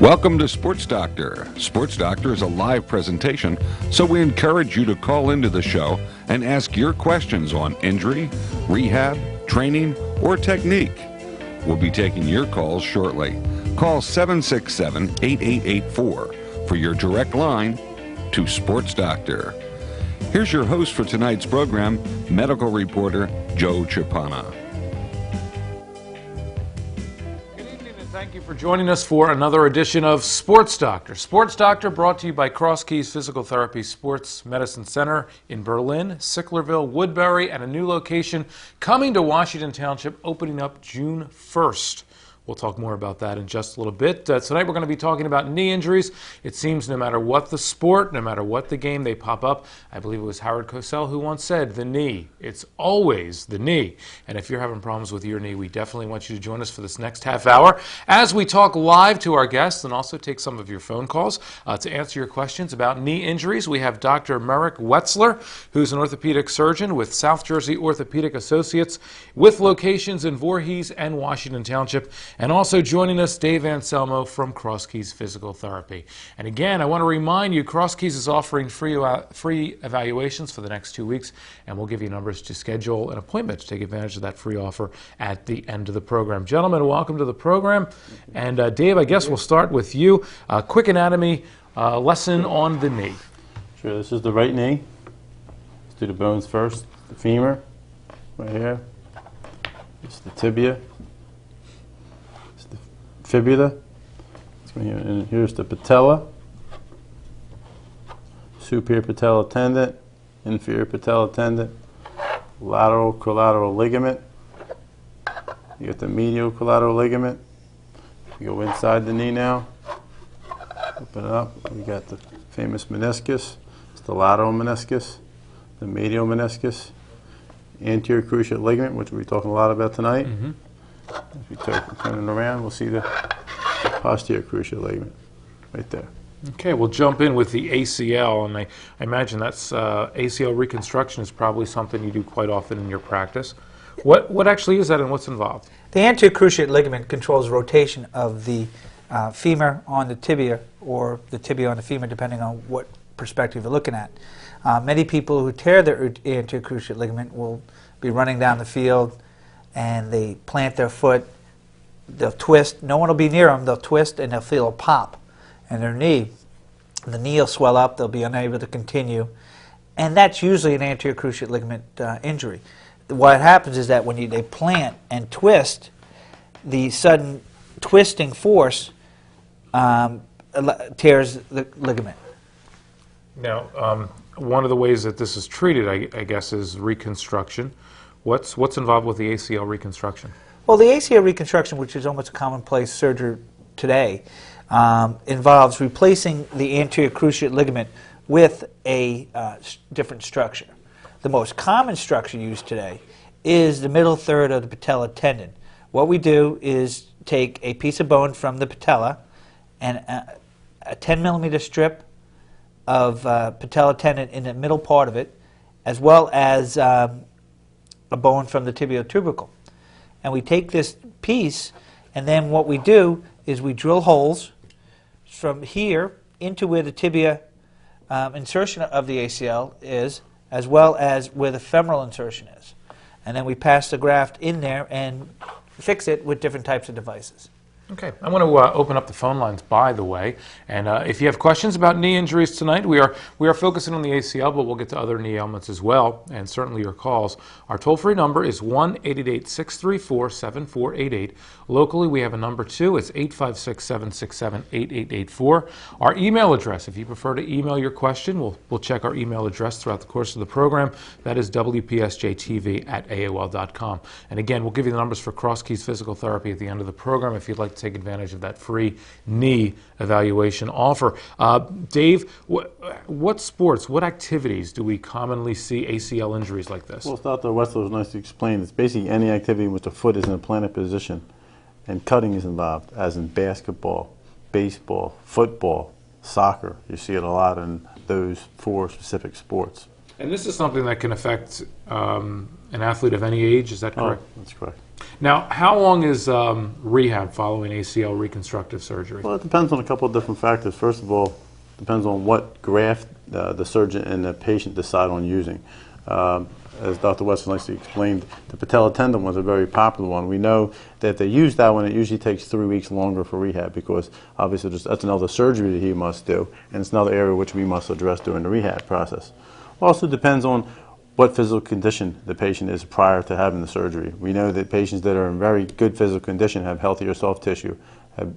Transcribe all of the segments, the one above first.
Welcome to Sports Doctor. Sports Doctor is a live presentation, so we encourage you to call into the show and ask your questions on injury, rehab, training, or technique. We'll be taking your calls shortly. Call 767-8884 for your direct line to Sports Doctor. Here's your host for tonight's program, medical reporter Joe Chapana. Thank you for joining us for another edition of Sports Doctor. Sports Doctor brought to you by Cross Keys Physical Therapy Sports Medicine Center in Berlin, Sicklerville, Woodbury, and a new location coming to Washington Township, opening up June 1st. We'll talk more about that in just a little bit. Tonight we're going to be talking about knee injuries. It seems no matter what the sport, no matter what the game, they pop up. I believe it was Howard Cosell who once said, the knee, it's always the knee. And if you're having problems with your knee, we definitely want you to join us for this next half hour as we talk live to our guests and also take some of your phone calls to answer your questions about knee injuries. We have Dr. Merrick Wetzler, who's an orthopedic surgeon with South Jersey Orthopedic Associates with locations in Voorhees and Washington Township. And also joining us, Dave Anselmo from Cross Keys Physical Therapy. And again, I want to remind you, Cross Keys is offering free evaluations for the next 2 weeks, and we'll give you numbers to schedule an appointment to take advantage of that free offer at the end of the program. Gentlemen, welcome to the program. And Dave, I guess we'll start with you. Quick anatomy lesson on the knee. Sure, this is the right knee. Let's do the bones first. The femur, right here. It's the tibia. Fibula, and here's the patella, superior patella tendon, inferior patella tendon, lateral collateral ligament. You get the medial collateral ligament. You go inside the knee now. Open it up. You got the famous meniscus. It's the lateral meniscus, the medial meniscus, anterior cruciate ligament, which we'll be talking a lot about tonight. Mm-hmm. If we turn it around, we'll see the posterior cruciate ligament right there. Okay, we'll jump in with the ACL, and I imagine that's ACL reconstruction is probably something you do quite often in your practice. What actually is that, and what's involved? The anterior cruciate ligament controls rotation of the femur on the tibia, or the tibia on the femur, depending on what perspective you're looking at. Many people who tear their anterior cruciate ligament will be running down the field, and they plant their foot, they'll twist, no one will be near them, they'll twist and they'll feel a pop in their knee. The knee will swell up, they'll be unable to continue, and that's usually an anterior cruciate ligament injury. What happens is that when they plant and twist, the sudden twisting force tears the ligament. Now, one of the ways that this is treated, I guess, is reconstruction. What's involved with the ACL reconstruction? Well, the ACL reconstruction, which is almost a commonplace surgery today, involves replacing the anterior cruciate ligament with a different structure. The most common structure used today is the middle third of the patella tendon. What we do is take a piece of bone from the patella and a 10 millimeter strip of patella tendon in the middle part of it, as well as a bone from the tibiotubercle. And we take this piece, and then what we do is we drill holes from here into where the tibia insertion of the ACL is, as well as where the femoral insertion is. And then we pass the graft in there and fix it with different types of devices. Okay, I want to open up the phone lines, by the way, and if you have questions about knee injuries tonight, we are focusing on the ACL, but we'll get to other knee ailments as well, and certainly your calls. Our toll-free number is 1-888-634-7488. Locally, we have a number too. It's 856-767-8884. Our email address, if you prefer to email your question, we'll check our email address throughout the course of the program. That is wpsjtv@aol.com. And again, we'll give you the numbers for Cross Keys Physical Therapy at the end of the program if you'd like to take advantage of that free knee evaluation offer. Dave, what sports, what activities do we commonly see ACL injuries like this? Well, Dr. Wetzler was nice to explain. It's basically any activity in which the foot is in a planted position and cutting is involved, as in basketball, baseball, football, soccer. You see it a lot in those four specific sports. And this is something that can affect an athlete of any age, is that correct? Oh, that's correct. Now, how long is rehab following ACL reconstructive surgery? Well, it depends on a couple of different factors. First of all, it depends on what graft the surgeon and the patient decide on using. As Dr. Wetzler nicely explained, the Patella Tendon was a very popular one. We know that if they use that one, it usually takes 3 weeks longer for rehab because obviously that's another surgery that he must do, and it's another area which we must address during the rehab process. Also depends on what physical condition the patient is prior to having the surgery. We know that patients that are in very good physical condition have healthier soft tissue,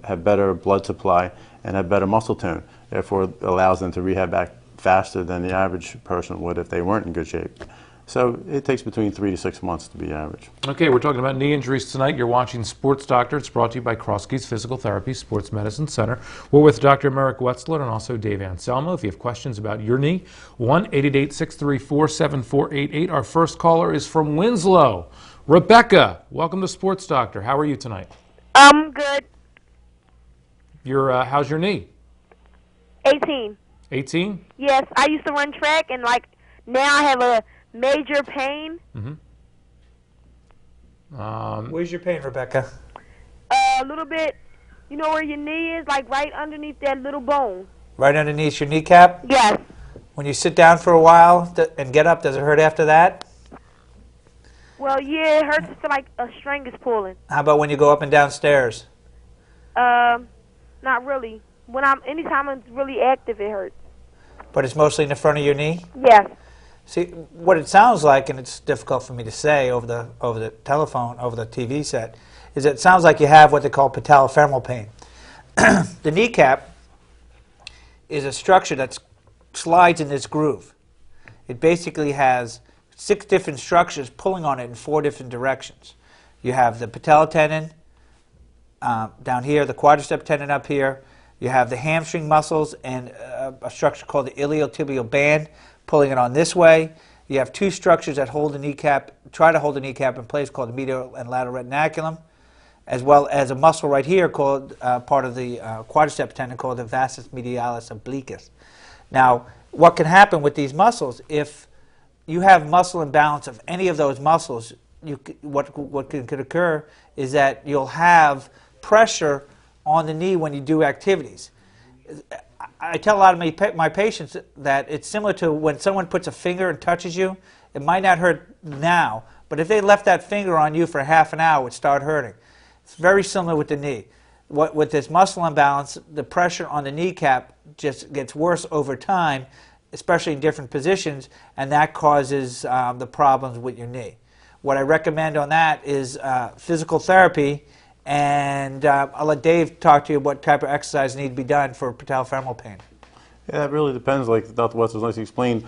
have better blood supply, and have better muscle tone. Therefore, it allows them to rehab back faster than the average person would if they weren't in good shape. So it takes between 3 to 6 months to be average. Okay, we're talking about knee injuries tonight. You're watching Sports Doctor. It's brought to you by Cross Keys Physical Therapy Sports Medicine Center. We're with Dr. Merrick Wetzler and also Dave Anselmo. If you have questions about your knee, 1-888-634-7488. Our first caller is from Winslow. Rebecca, welcome to Sports Doctor. How are you tonight? I'm good. How's your knee? 18. 18? Yes, I used to run track, and now I have a major pain. Where's your pain, Rebecca? A little bit, you know where your knee is, right underneath that little bone. Right underneath your kneecap? Yes. When you sit down for a while and get up, does it hurt after that? Well, yeah, it hurts like a string is pulling. How about when you go up and down stairs? Not really. Anytime I'm really active, it hurts. But it's mostly in the front of your knee? Yes. See, what it sounds like, and it's difficult for me to say over the telephone, over the TV set, is it sounds like you have what they call patellofemoral pain. The kneecap is a structure that slides in this groove. It basically has 6 different structures pulling on it in 4 different directions. You have the patella tendon down here, the quadricep tendon up here. You have the hamstring muscles and a structure called the iliotibial band pulling it on this way. You have 2 structures that hold the kneecap, try to hold the kneecap in place, called the medial and lateral retinaculum, as well as a muscle right here called part of the quadricep tendon called the vastus medialis obliquus. Now, what can happen with these muscles, if you have muscle imbalance of any of those muscles, what could occur is that you'll have pressure on the knee when you do activities. I tell a lot of my patients that it's similar to when someone puts a finger and touches you. It might not hurt now, but if they left that finger on you for half an hour, it would start hurting. It's very similar with the knee. With this muscle imbalance, the pressure on the kneecap just gets worse over time, especially in different positions, and that causes the problems with your knee. What I recommend on that is physical therapy, and I'll let Dave talk to you what type of exercise need to be done for patellofemoral pain. Yeah, it really depends, like Dr. Wetzler nicely explained,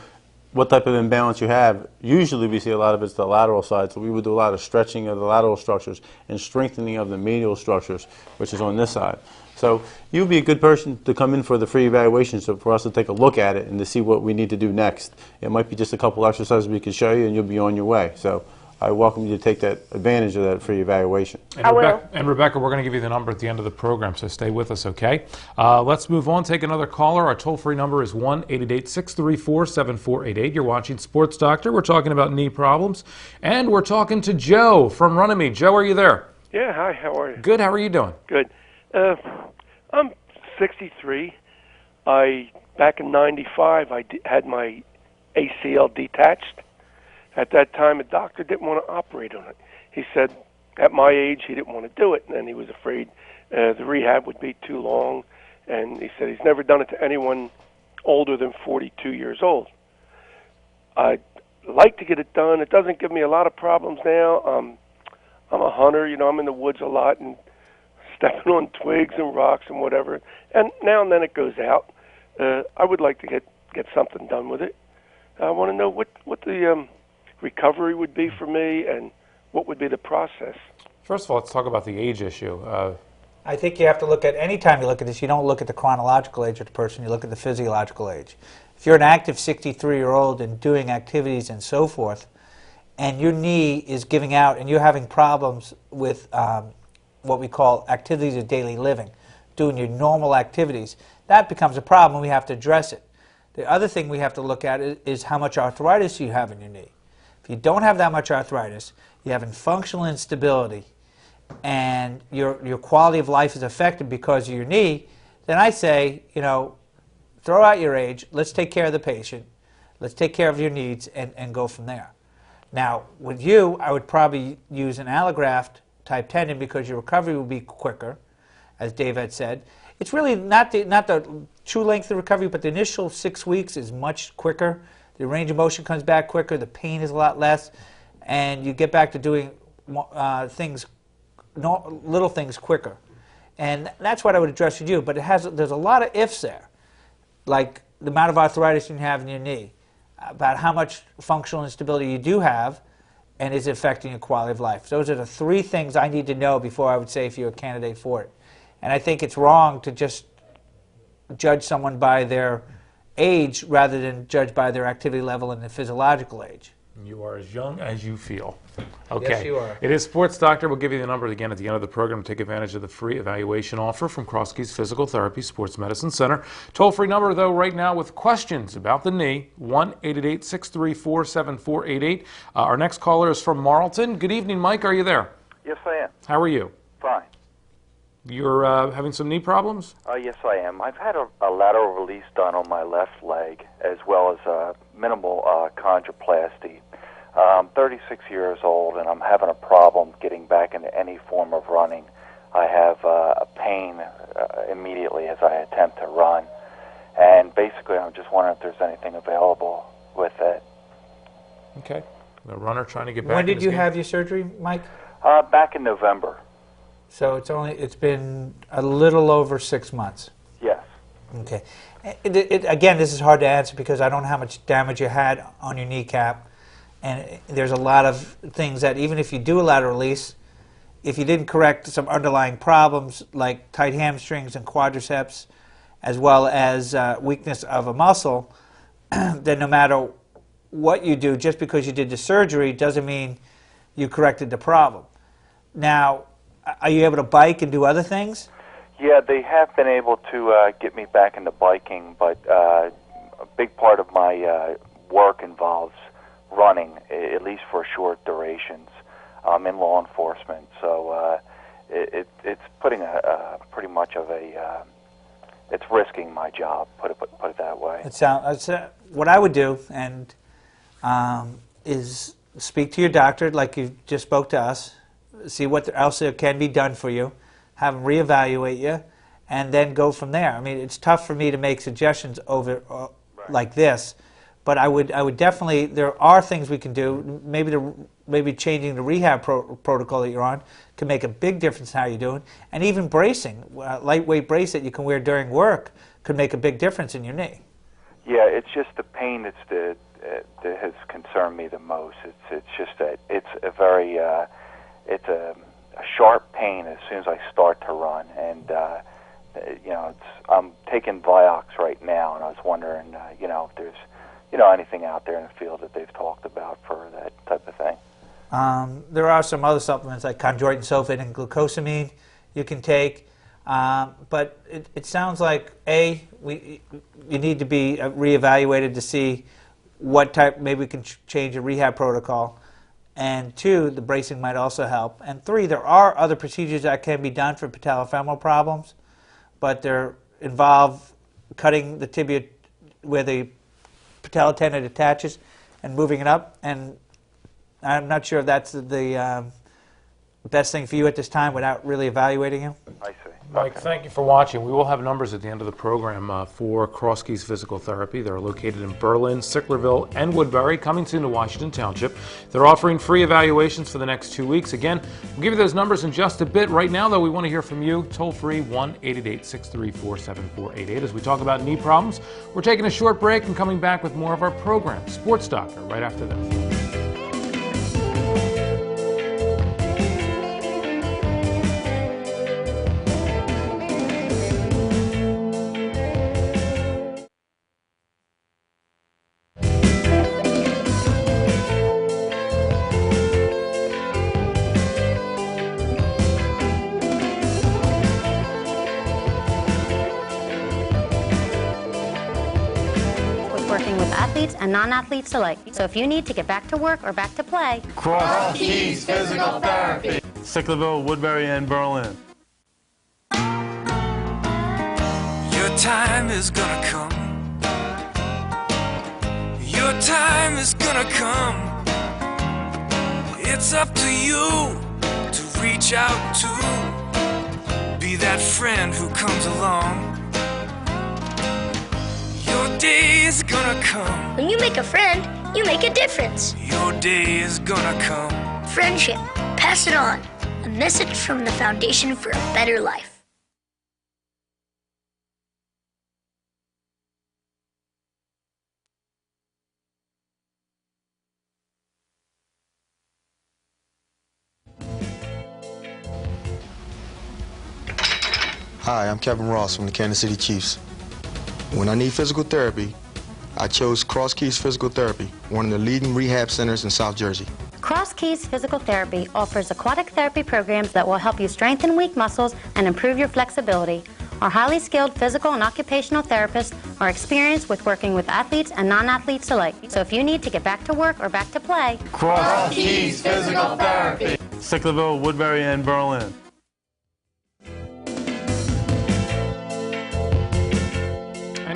what type of imbalance you have. Usually we see a lot of it's the lateral side, so we would do a lot of stretching of the lateral structures and strengthening of the medial structures, which is on this side. So you'd be a good person to come in for the free evaluation, so for us to take a look at it and to see what we need to do next. It might be just a couple exercises we can show you and you'll be on your way. So I welcome you to take that advantage of that free evaluation. And Rebecca, we're going to give you the number at the end of the program, so stay with us, okay? Let's move on, take another caller. Our toll-free number is 1-888-634-7488. You're watching Sports Doctor. We're talking about knee problems, and we're talking to Joe from Runnymede. Joe, are you there? Yeah, hi, how are you? Good, how are you doing? Good. I'm 63. Back in 95, I had my ACL detached. At that time, the doctor didn't want to operate on it. He said at my age he didn't want to do it, and then he was afraid the rehab would be too long, and he said he's never done it to anyone older than 42 years old. I'd like to get it done. It doesn't give me a lot of problems now. I'm a hunter, I'm in the woods a lot and stepping on twigs and rocks and whatever, and now and then it goes out. I would like to get something done with it. I want to know what the recovery would be for me and what would be the process. First of all, let's talk about the age issue. I think you have to look at, any time you look at this, you don't look at the chronological age of the person, you look at the physiological age. If you're an active 63-year-old and doing activities and so forth, and your knee is giving out and you're having problems with what we call activities of daily living, doing your normal activities, that becomes a problem. We have to address it. The other thing we have to look at is how much arthritis you have in your knee. If you don't have that much arthritis, you're having functional instability, and your quality of life is affected because of your knee, then I say, you know, throw out your age, let's take care of the patient, let's take care of your needs, and go from there. Now, with you, I would probably use an allograft type tendon because your recovery will be quicker, as Dave had said. It's really not the true length of recovery, but the initial 6 weeks is much quicker. The range of motion comes back quicker, the pain is a lot less, and you get back to doing little things quicker. And that's what I would address with you, but there's a lot of ifs there, like the amount of arthritis you have in your knee, about how much functional instability you do have, and is it affecting your quality of life. Those are the 3 things I need to know before I would say if you're a candidate for it. And I think it's wrong to just judge someone by their age rather than judge by their activity level and their physiological age. You are as young as you feel. Okay. Yes, you are. It is Sports Doctor. We'll give you the number again at the end of the program to take advantage of the free evaluation offer from Cross Keys Physical Therapy Sports Medicine Center. Toll-free number, though, right now with questions about the knee, 1-888-634-7488. Our next caller is from Marlton. Good evening, Mike. Are you there? Yes, I am. How are you? Fine. You're having some knee problems? Yes, I am. I've had a lateral release done on my left leg as well as a minimal chondroplasty. I'm 36 years old, and I'm having a problem getting back into any form of running. I have a pain immediately as I attempt to run, and basically I'm just wondering if there's anything available with it. Okay. The runner trying to get back. When did you have your surgery, Mike? Back in November. So it's been a little over 6 months. Yes. Okay. Again, this is hard to answer because I don't know how much damage you had on your kneecap. And there's a lot of things that even if you do a lateral release, if you didn't correct some underlying problems like tight hamstrings and quadriceps, as well as weakness of a muscle, then no matter what you do, just because you did the surgery doesn't mean you corrected the problem. Now, are you able to bike and do other things? Yeah, they have been able to get me back into biking, but a big part of my work involves running, at least for short durations. I'm in law enforcement, so it's putting pretty much of a it's risking my job. Put it that way. What I would do is speak to your doctor, like you just spoke to us, see what else there can be done for you, have them reevaluate you, and then go from there. I mean, it's tough for me to make suggestions over like this. But I would definitely, there are things we can do. Maybe changing the rehab protocol that you're on can make a big difference in how you're doing. And even bracing, lightweight brace that you can wear during work could make a big difference in your knee. Yeah, it's just the pain that has concerned me the most. It's just that it's a very it's a sharp pain as soon as I start to run, and I'm taking Vioxx right now, and I was wondering if there's anything out there in the field that they've talked about for that type of thing. There are some other supplements like chondroitin sulfate and glucosamine you can take, but it sounds like you need to be reevaluated to see what type. Maybe we can change a rehab protocol, and 2, the bracing might also help, and 3, there are other procedures that can be done for patellofemoral problems, but they involve cutting the tibia where the patella tendon attaches and moving it up, and I'm not sure if that's the best thing for you at this time without really evaluating you. I see. Mike, thank you for watching. We will have numbers at the end of the program for Cross Keys Physical Therapy. They're located in Berlin, Sicklerville, and Woodbury, coming soon to Washington Township. They're offering free evaluations for the next 2 weeks. Again, we'll give you those numbers in just a bit. Right now, though, we want to hear from you. Toll free, 1-888-634-7488. As we talk about knee problems, we're taking a short break and coming back with more of our program, Sports Doctor, right after this. And non-athletes alike. So if you need to get back to work or back to play, Cross Keys Physical Therapy. Sicklerville, Woodbury, and Berlin. Your time is gonna come. Your time is gonna come. It's up to you to reach out to be that friend who comes along. Your day is gonna come. When you make a friend, you make a difference. Your day is gonna come. Friendship. Pass it on. A message from the Foundation for a Better Life. Hi, I'm Kevin Ross from the Kansas City Chiefs. When I need physical therapy, I chose Cross Keys Physical Therapy, one of the leading rehab centers in South Jersey. Cross Keys Physical Therapy offers aquatic therapy programs that will help you strengthen weak muscles and improve your flexibility. Our highly skilled physical and occupational therapists are experienced with working with athletes and non-athletes alike. So if you need to get back to work or back to play, Cross Keys Physical Therapy. Sicklerville, Woodbury, and Berlin.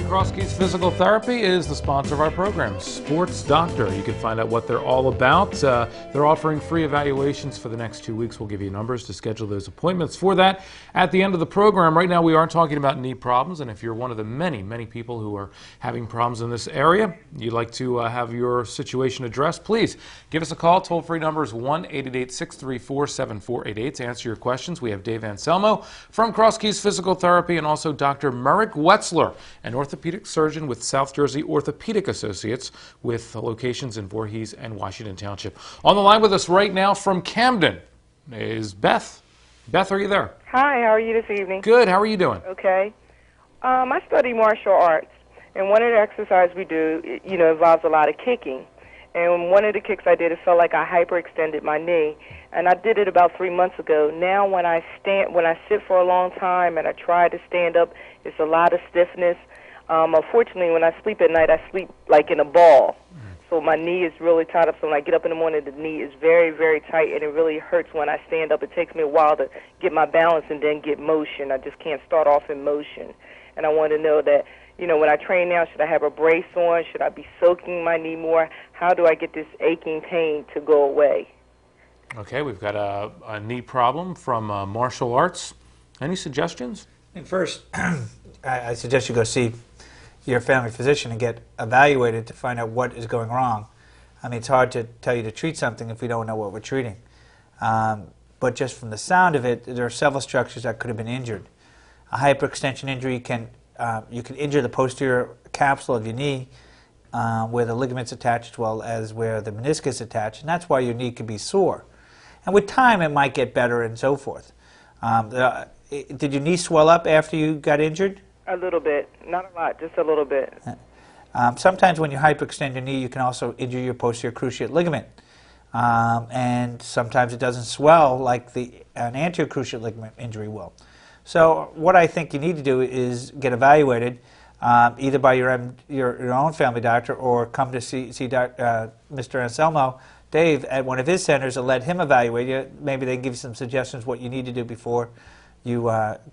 Cross Keys Physical Therapy is the sponsor of our program, Sports Doctor. You can find out what they're all about. They're offering free evaluations for the next 2 weeks. We'll give you numbers to schedule those appointments for that at the end of the program. Right now we are talking about knee problems, and if you're one of the many, many people who are having problems in this area, you'd like to have your situation addressed, please give us a call. Toll-free number is 1-888-634-7488 to answer your questions. We have Dave Anselmo from Cross Keys Physical Therapy and also Dr. Merrick Wetzler, an orthopedic surgeon with South Jersey Orthopedic Associates with locations in Voorhees and Washington Township. On the line with us right now from Camden is Beth. Beth, are you there? Hi, how are you this evening? Good, how are you doing? Okay. I study martial arts, and one of the exercises we do, involves a lot of kicking. And one of the kicks I did, it felt like I hyperextended my knee, and I did it about 3 months ago. Now when I sit for a long time and I try to stand up, it's a lot of stiffness. Unfortunately, when I sleep at night, I sleep like in a ball. So my knee is really tight up. So when I get up in the morning, the knee is very, very tight, and it really hurts when I stand up. It takes me a while to get my balance and then get motion. I just can't start off in motion. And I want to know that, when I train now, should I have a brace on? Should I be soaking my knee more? How do I get this aching pain to go away? Okay, we've got a knee problem from martial arts. Any suggestions? First, I suggest you go see your family physician and get evaluated to find out what is going wrong. I mean, it's hard to tell you to treat something if we don't know what we're treating. But just from the sound of it, there are several structures that could have been injured. A hyperextension injury you can injure the posterior capsule of your knee where the ligaments attach as well as where the meniscus attach, and that's why your knee could be sore. And with time, it might get better and so forth. Did your knee swell up after you got injured? A little bit. Not a lot, just a little bit. Sometimes when you hyperextend your knee, you can also injure your posterior cruciate ligament. And sometimes it doesn't swell like an anterior cruciate ligament injury will. So what I think you need to do is get evaluated either by your own family doctor or come to see Mr. Anselmo, Dave, at one of his centers and let him evaluate you. Maybe they can give you some suggestions what you need to do before you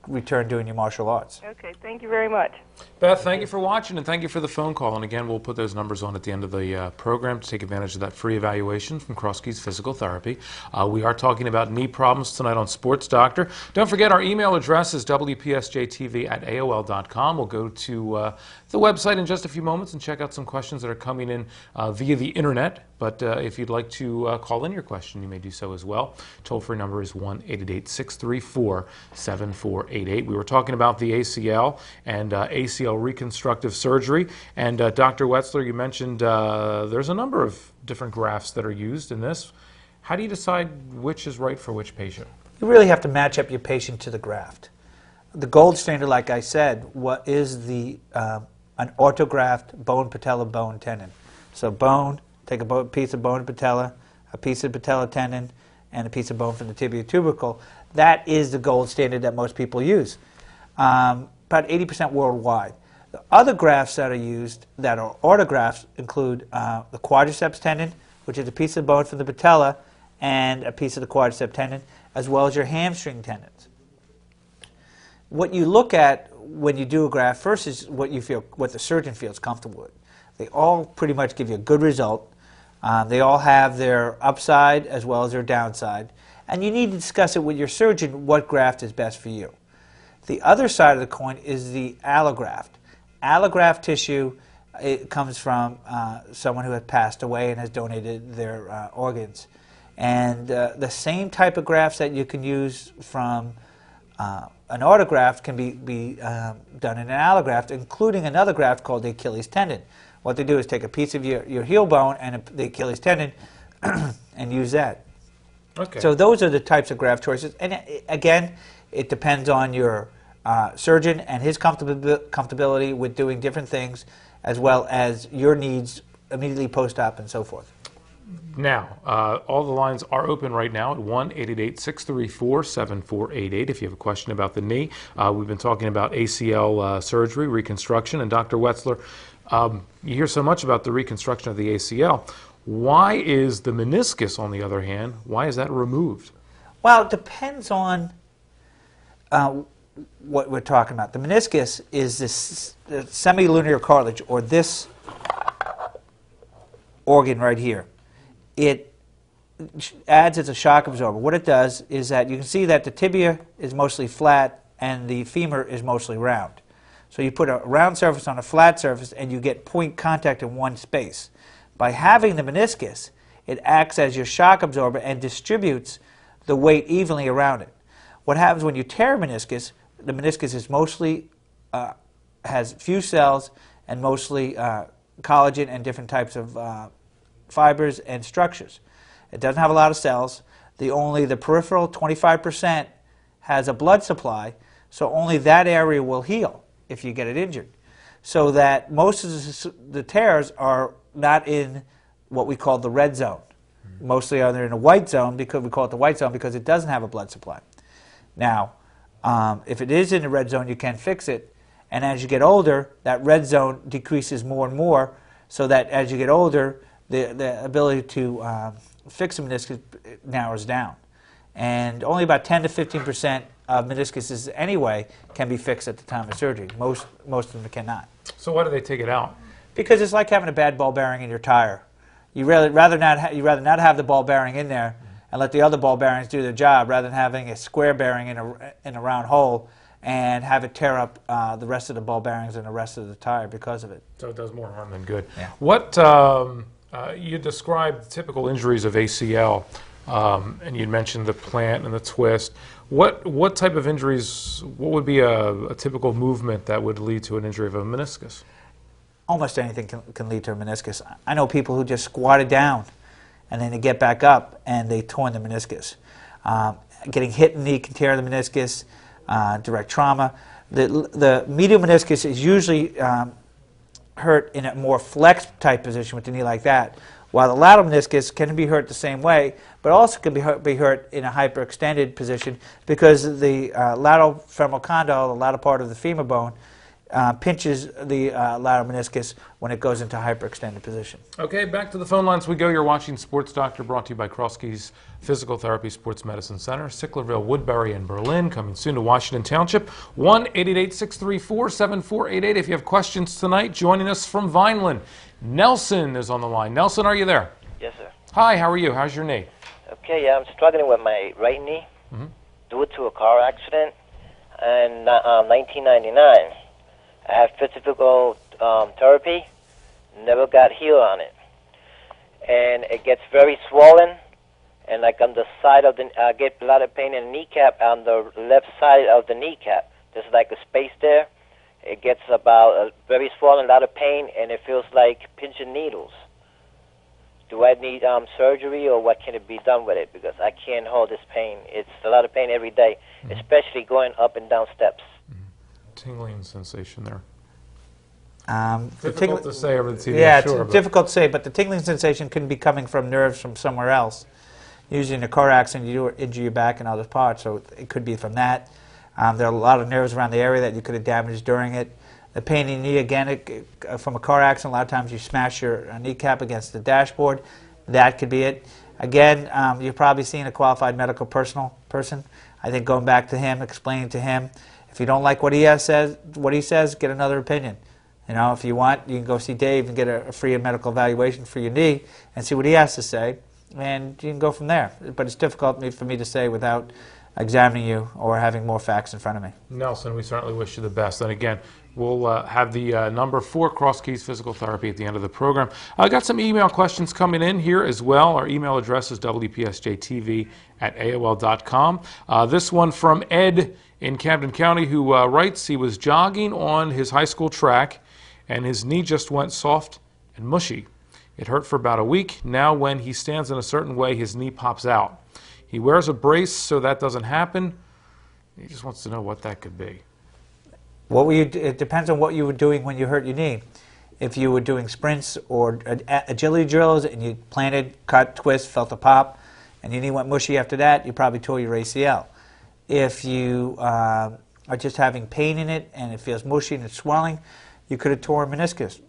return doing your martial arts. Okay, thank you very much. Beth, thank you for watching and thank you for the phone call. And again, we'll put those numbers on at the end of the program to take advantage of that free evaluation from Cross Keys Physical Therapy. We are talking about knee problems tonight on Sports Doctor. Don't forget our email address is wpsjtv@aol.com. We'll go to the website in just a few moments and check out some questions that are coming in via the internet. But if you'd like to call in your question, you may do so as well. Toll-free number is 1-888-634-7488. We were talking about the ACL and ACL reconstructive surgery. And Dr. Wetzler, you mentioned there's a number of different grafts that are used in this. How do you decide which is right for which patient? You really have to match up your patient to the graft. The gold standard, like I said, is an autograft bone patella bone tendon. So bone, take a piece of bone patella, a piece of patella tendon, and a piece of bone from the tibia tubercle. That is the gold standard that most people use, about 80% worldwide. The other grafts that are used that are autografts include the quadriceps tendon, which is a piece of bone from the patella and a piece of the quadriceps tendon, as well as your hamstring tendons. What you look at when you do a graft first is what the surgeon feels comfortable with. They all pretty much give you a good result. They all have their upside as well as their downside. And you need to discuss it with your surgeon what graft is best for you. The other side of the coin is the allograft. Allograft tissue, it comes from someone who has passed away and has donated their organs. And the same type of grafts that you can use from an autograft can be done in an allograft, including another graft called the Achilles tendon. What they do is take a piece of your heel bone and the Achilles tendon and use that. Okay. So those are the types of graft choices. And again, it depends on your surgeon and his comfortability with doing different things, as well as your needs immediately post-op and so forth. Now, all the lines are open right now at 1-888-634-7488 if you have a question about the knee. We've been talking about ACL surgery, reconstruction, and Dr. Wetzler, you hear so much about the reconstruction of the ACL. Why is the meniscus, on the other hand, why is that removed? Well, it depends on what we're talking about. The meniscus is this semilunar cartilage, or this organ right here. It adds as a shock absorber. What it does is that you can see that the tibia is mostly flat and the femur is mostly round. So you put a round surface on a flat surface and you get point contact in one space. By having the meniscus, it acts as your shock absorber and distributes the weight evenly around it. What happens when you tear a meniscus, the meniscus is mostly, has few cells and mostly collagen and different types of fibers and structures. It doesn't have a lot of cells. Only the peripheral 25% has a blood supply, so only that area will heal if you get it injured. So that most of the tears are not in what we call the red zone. Mostly they're in a white zone, because we call it the white zone because it doesn't have a blood supply. Now, if it is in the red zone, you can fix it, and as you get older, that red zone decreases more and more, so that as you get older, the ability to fix a meniscus narrows down. And only about 10 to 15% of meniscuses anyway can be fixed at the time of surgery. Most of them cannot. So why do they take it out? Because it's like having a bad ball bearing in your tire. You'd rather not have the ball bearing in there and let the other ball bearings do their job, rather than having a square bearing in a round hole and have it tear up the rest of the ball bearings and the rest of the tire because of it. So it does more harm than good. Yeah. What you described typical injuries of ACL, and you mentioned the plant and the twist. What type of injuries? What would be a typical movement that would lead to an injury of a meniscus? Almost anything can lead to a meniscus. I know people who just squatted down and then they get back up and they torn the meniscus. Getting hit in the knee can tear the meniscus, direct trauma. The medial meniscus is usually hurt in a more flexed type position with the knee like that, while the lateral meniscus can be hurt the same way, but also can be hurt in a hyperextended position, because the lateral femoral condyle, the lateral part of the femur bone, pinches the lateral meniscus when it goes into hyperextended position. Okay, back to the phone lines we go. You're watching Sports Doctor, brought to you by Crosskeys Physical Therapy Sports Medicine Center, Sicklerville, Woodbury, and Berlin. Coming soon to Washington Township. 1-888-634-7488. If you have questions tonight, joining us from Vineland, Nelson is on the line. Nelson, are you there? Yes, sir. Hi, how are you? How's your knee? Okay, I'm struggling with my right knee due to a car accident in 1999. I had physical therapy, never got healed on it. And it gets very swollen, and like on the side of the, I get a lot of pain in the kneecap on the left side of the kneecap. There's like a space there. It gets about very swollen, a lot of pain, and it feels like pinching needles. Do I need surgery, or what can it be done with it? Because I can't hold this pain. It's a lot of pain every day, especially going up and down steps. Tingling sensation there. Difficult to say over the TV. Yeah, sure, it's difficult to say, but the tingling sensation can be coming from nerves from somewhere else. Usually in a car accident, you injure your back and other parts, so it could be from that. There are a lot of nerves around the area that you could have damaged during it. The pain in your knee, again, from a car accident, a lot of times you smash your kneecap against the dashboard. That could be it. Again, you're probably seeing a qualified medical person. I think going back to him, explaining to him, if you don't like what he says, get another opinion. You know, if you want, you can go see Dave and get a free medical evaluation for your knee and see what he has to say, and you can go from there. But it's difficult for me to say without examining you or having more facts in front of me. Nelson, we certainly wish you the best. And again, we'll have the number for Cross Keys Physical Therapy at the end of the program. I got some email questions coming in here as well. Our email address is wpsjtv@aol.com. This one from Ed in Camden County, who writes, he was jogging on his high school track and his knee just went soft and mushy. It hurt for about a week. Now when he stands in a certain way, his knee pops out. He wears a brace so that doesn't happen. He just wants to know what that could be. It depends on what you were doing when you hurt your knee. If you were doing sprints or agility drills and you planted, cut, twist, felt a pop, and your knee went mushy after that, you probably tore your ACL. If you are just having pain in it and it feels mushy and it's swelling, you could have torn meniscus.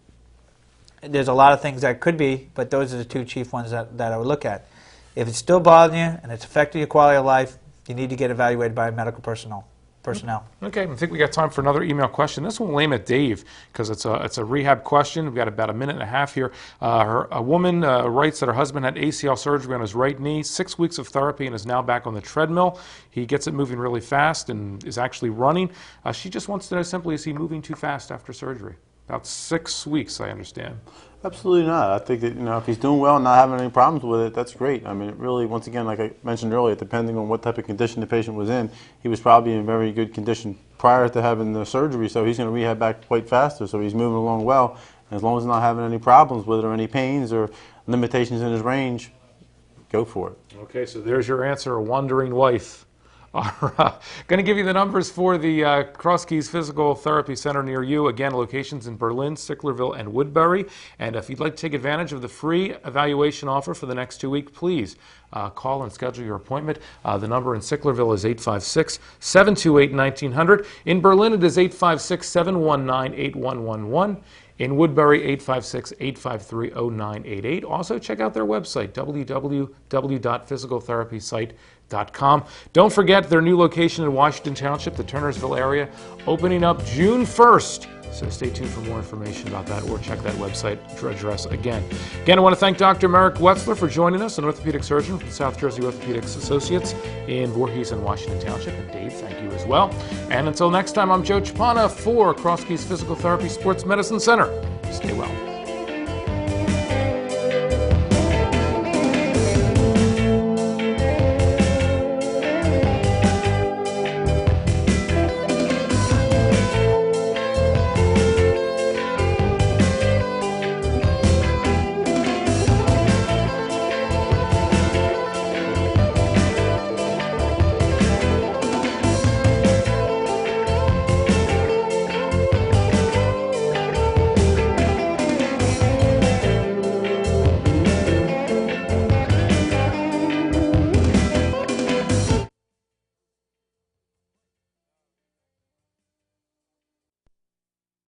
There's a lot of things that could be, but those are the two chief ones that I would look at. If it's still bothering you and it's affecting your quality of life, you need to get evaluated by medical personnel. Okay, I think we got time for another email question. This one will aim at Dave because it's a rehab question. We've got about a minute and a half here. A woman writes that her husband had ACL surgery on his right knee, 6 weeks of therapy, and is now back on the treadmill. He gets it moving really fast and is actually running. She just wants to know simply, is he moving too fast after surgery? About 6 weeks, I understand. Absolutely not. I think that, if he's doing well and not having any problems with it, that's great. I mean, it really, once again, like I mentioned earlier, depending on what type of condition the patient was in, he was probably in very good condition prior to having the surgery, so he's going to rehab back quite faster, so he's moving along well. And as long as he's not having any problems with it or any pains or limitations in his range, go for it. Okay, so there's your answer, a wandering wife. Going to give you the numbers for the Cross Keys Physical Therapy Center near you. Again, locations in Berlin, Sicklerville, and Woodbury. And if you'd like to take advantage of the free evaluation offer for the next 2 weeks, please call and schedule your appointment. The number in Sicklerville is 856-728-1900. In Berlin, it is 856-719-8111. In Woodbury, 856-853-0988. Also, check out their website, www.physicaltherapysite.com. Don't forget their new location in Washington Township, the Turnersville area, opening up June 1st. So stay tuned for more information about that or check that website address again. Again, I want to thank Dr. Merrick Wetzler for joining us, an orthopedic surgeon from South Jersey Orthopedics Associates in Voorhees and Washington Township. And Dave, thank you as well. And until next time, I'm Joe Chapana for Cross Keys Physical Therapy Sports Medicine Center. Stay well.